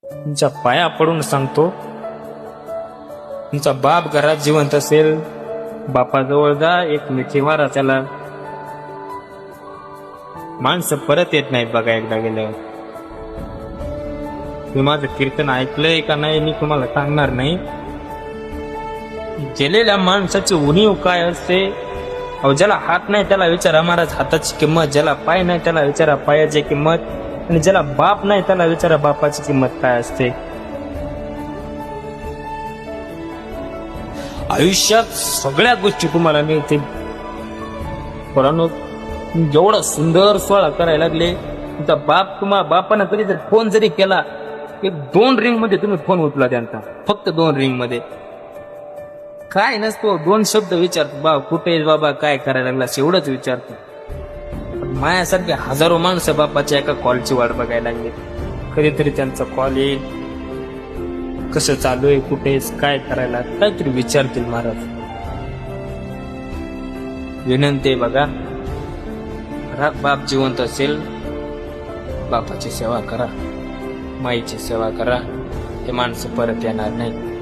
तुमच्या पाया पडून सांगतो, तुमचा बाप घरात जिवंत असेल, बापाजवळ जा, एक मिठी मारा त्याला. माणसं परत येत नाहीत बघा एकदा गेल्यावर. तुम्ही माझं कीर्तन ऐकलंय का नाही मी तुम्हाला सांगणार नाही. गेलेल्या माणसाची उणीव काय असते, अहो ज्याला हात नाही त्याला विचारा महाराज हाताची किंमत, ज्याला पाय नाही त्याला विचारा पायाची किंमत, आणि ज्याला बाप नाही त्याला विचारा बापाची किंमत काय असते. आयुष्यात सगळ्या गोष्टी तुम्हाला मिळतील. पोरांनो, जेवढा सुंदर सोहळा करायला लागले, तुमचा बाप तुम्हाला बापानं कधी जर फोन जरी केला, एक 2 रिंग मध्ये तुम्ही फोन उचला त्यांचा, फक्त 2 रिंग मध्ये. काय नसतो, 2 शब्द विचारतो, बा कुठे आहेस बाबा, काय करायला लागला, एवढंच विचारतो. माझ्यासारखे हजारो माणसं बापाच्या एका कॉलची वाट बघायला लागली. कधीतरी त्यांचा कॉल येईल, कसं चालू आहे, कुठे आहेस, काय करायला, काहीतरी विचारतील महाराज. विनंती आहे बघा, घरात बाप जिवंत असेल, बापाची सेवा करा, माईची सेवा करा. ते माणसं परत येणार नाही.